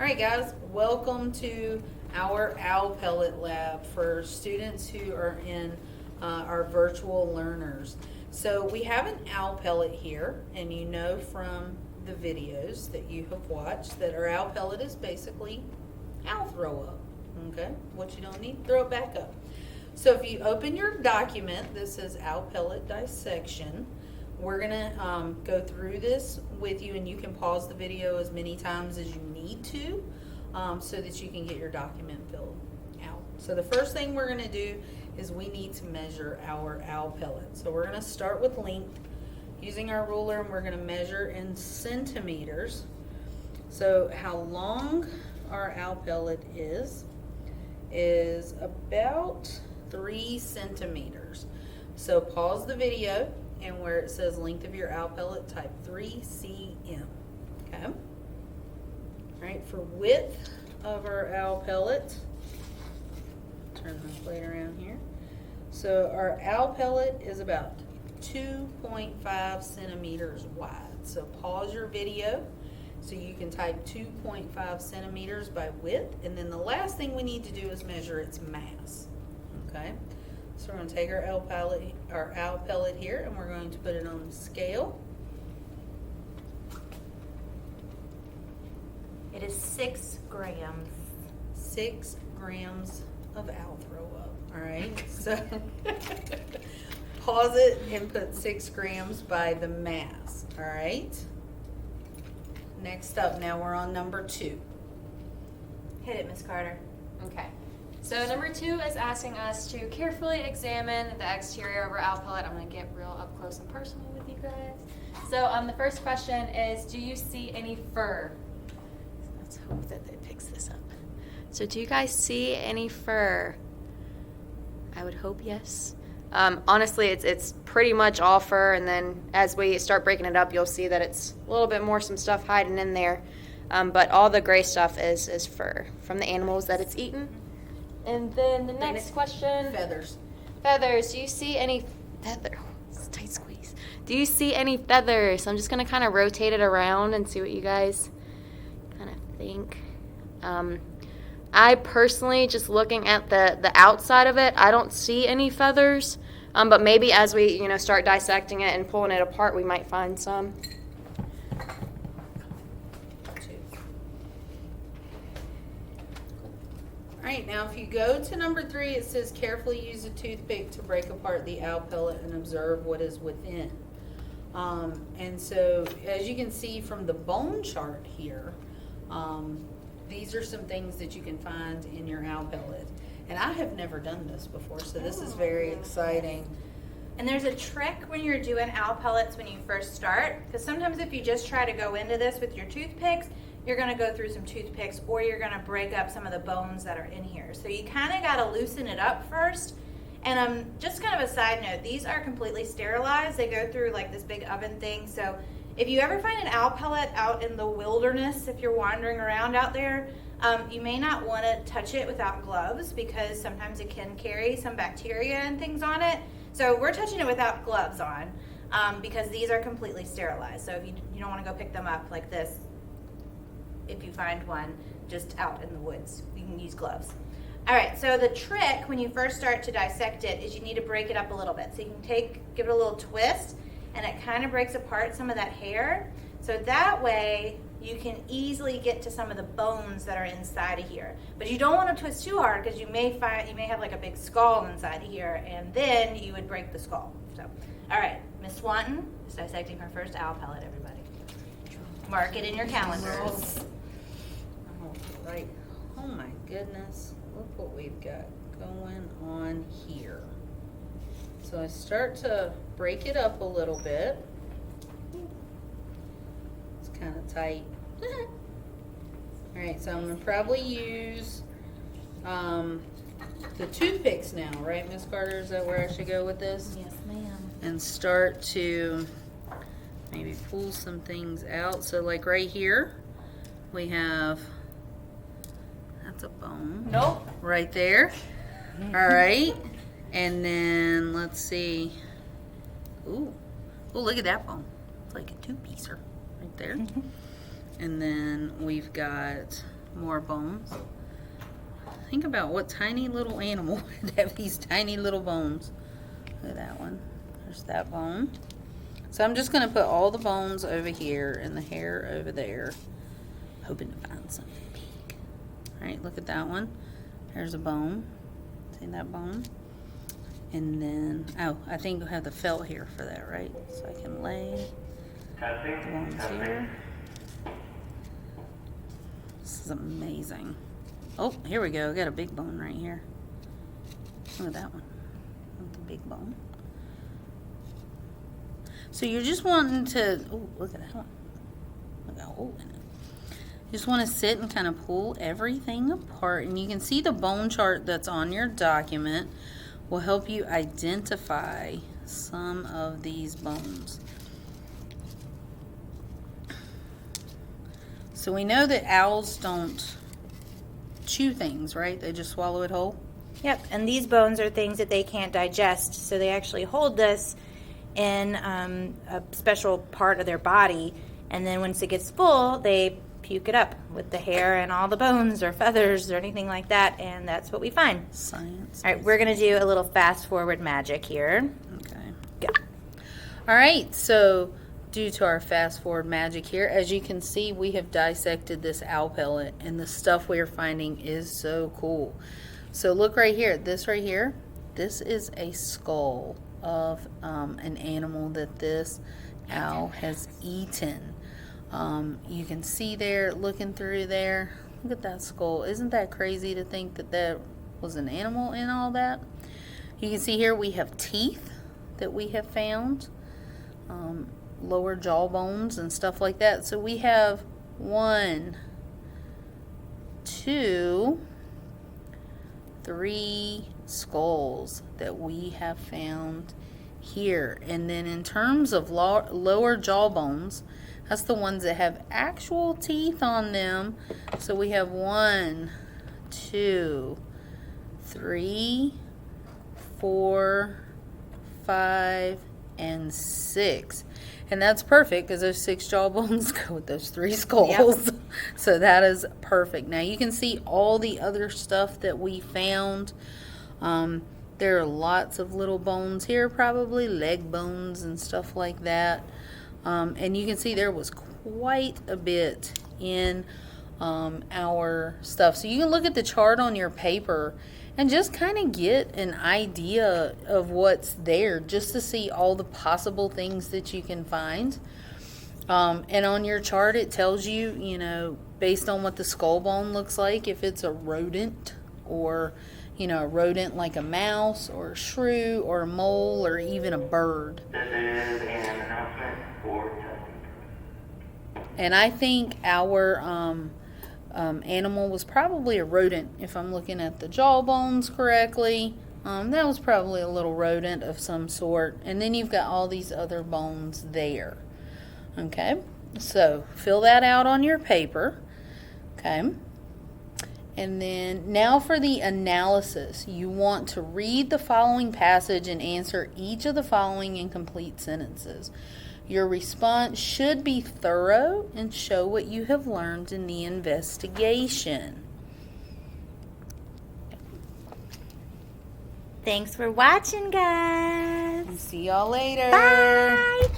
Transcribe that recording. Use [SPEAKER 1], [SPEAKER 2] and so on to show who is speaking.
[SPEAKER 1] All right, guys, welcome to our owl pellet lab for students who are in our virtual learners. So we have an owl pellet here, and you know from the videos that you have watched that our owl pellet is basically owl throw up. Okay, what you don't need, throw it back up. So if you open your document, this says owl pellet dissection. We're gonna go through this with you, and you can pause the video as many times as you need to so that you can get your document filled out. So the first thing we're gonna do is we need to measure our owl pellet. So we're gonna start with length using our ruler, and we're gonna measure in centimeters. So how long our owl pellet is about 3 centimeters. So pause the video, and where it says length of your owl pellet, type 3 cm. Okay. All right, for width of our owl pellet, turn this plate around here. So our owl pellet is about 2.5 centimeters wide. So pause your video so you can type 2.5 centimeters by width, and then the last thing we need to do is measure its mass. Okay. So we're going to take our owl pellet here, and we're going to put it on the scale.
[SPEAKER 2] It is 6 grams.
[SPEAKER 1] 6 grams of owl throw up. All right. So pause it and put 6 grams by the mass. All right. Next up, now we're on number 2.
[SPEAKER 2] Hit it, Miss Carter.
[SPEAKER 3] Okay. So number 2 is asking us to carefully examine the exterior of our owl pellet. I'm going to get real up close and personal with you guys. So the first question is, do you see any fur? Let's hope that it picks this up. So do you guys see any fur? I would hope yes. Honestly, it's pretty much all fur, and then as we start breaking it up, you'll see that it's a little bit more some stuff hiding in there. But all the gray stuff is fur from the animals that it's eaten. And then the next question.
[SPEAKER 1] Feathers.
[SPEAKER 3] Feathers. Do you see any feathers? Oh, it's a tight squeeze. Do you see any feathers? I'm just going to kind of rotate it around and see what you guys kind of think. I personally, just looking at the outside of it, I don't see any feathers. But maybe as we, start dissecting it and pulling it apart, we might find some.
[SPEAKER 1] All right, now if you go to number 3, it says carefully use a toothpick to break apart the owl pellet and observe what is within. And so as you can see from the bone chart here, these are some things that you can find in your owl pellet. And I have never done this before, so this is very exciting.
[SPEAKER 2] And there's a trick when you're doing owl pellets when you first start, because sometimes if you just try to go into this with your toothpicks, you're going to go through some toothpicks, or you're going to break up some of the bones that are in here. So you kind of got to loosen it up first. And just kind of a side note, these are completely sterilized. They go through like this big oven thing. So if you ever find an owl pellet out in the wilderness, if you're wandering around out there, you may not want to touch it without gloves, because sometimes it can carry some bacteria and things on it. So we're touching it without gloves on because these are completely sterilized. So if you don't want to go pick them up like this, if you find one just out in the woods, you can use gloves. All right, so the trick when you first start to dissect it is you need to break it up a little bit. So you can give it a little twist, and it kind of breaks apart some of that hair. So that way you can easily get to some of the bones that are inside of here. But you don't want to twist too hard, because you may have like a big skull inside of here, and then you would break the skull. So, all right, Miss Swanton is dissecting her first owl pellet, everybody. Mark it in your calendars.
[SPEAKER 1] Right. Oh my goodness. Look what we've got going on here. So I start to break it up a little bit. It's kind of tight. All right, so I'm going to probably use the toothpicks now, right, Miss Carter? Is that where I should go with this?
[SPEAKER 2] Yes, ma'am.
[SPEAKER 1] And start to maybe pull some things out. So like right here, we have, that's a bone.
[SPEAKER 2] Nope.
[SPEAKER 1] Right there. All right. And then let's see. Ooh, look at that bone. It's like a 2-piecer right there. And then we've got more bones. Think about what tiny little animal would have these tiny little bones. Look at that one. There's that bone. So I'm just going to put all the bones over here and the hair over there. Hoping to find something big. Alright, look at that one. There's a bone. See that bone? And then, oh, I think we'll have the felt here for that, right? So I can lay the bones here. This is amazing. Oh, here we go. I got a big bone right here. Look at that one. Look at the big bone. So you're just wanting to, oh, look at that one. Look at a hole in it. You just want to sit and kind of pull everything apart. And you can see the bone chart that's on your document will help you identify some of these bones. So we know that owls don't chew things, right? They just swallow it whole.
[SPEAKER 2] Yep, and these bones are things that they can't digest, so they actually hold this in a special part of their body, and then once it gets full, they puke it up with the hair and all the bones or feathers or anything like that, and that's what we find.
[SPEAKER 1] Science.
[SPEAKER 2] All right, we're going to do a little fast forward magic here.
[SPEAKER 1] Okay.
[SPEAKER 2] Go.
[SPEAKER 1] All right, so due to our fast forward magic here, as you can see, we have dissected this owl pellet, and the stuff we are finding is so cool. So look right here, this is a skull of an animal that this owl has eaten. You can see there, looking through there, look at that skull. Isn't that crazy to think that that was an animal in all that? You can see here we have teeth that we have found, lower jaw bones and stuff like that. So we have 1, 2, 3 skulls that we have found here. And then in terms of lower jaw bones, that's the ones that have actual teeth on them. So we have 1, 2, 3, 4, 5, and 6. And that's perfect because those 6 jaw bones go with those 3 skulls. Yep. So that is perfect. Now you can see all the other stuff that we found. There are lots of little bones here, probably leg bones and stuff like that. And you can see there was quite a bit in our stuff. So you can look at the chart on your paper and just kind of get an idea of what's there, just to see all the possible things that you can find. And on your chart it tells you, you know, based on what the skull bone looks like, if it's a rodent or, you know, a rodent like a mouse or a shrew or a mole or even a bird.
[SPEAKER 4] This is an announcement for testing.
[SPEAKER 1] And I think our animal was probably a rodent, if I'm looking at the jaw bones correctly. That was probably a little rodent of some sort. And then you've got all these other bones there. Okay, so fill that out on your paper. Okay. And then now for the analysis, you want to read the following passage and answer each of the following incomplete sentences. Your response should be thorough and show what you have learned in the investigation.
[SPEAKER 2] Thanks for watching, guys.
[SPEAKER 1] See y'all later.
[SPEAKER 2] Bye.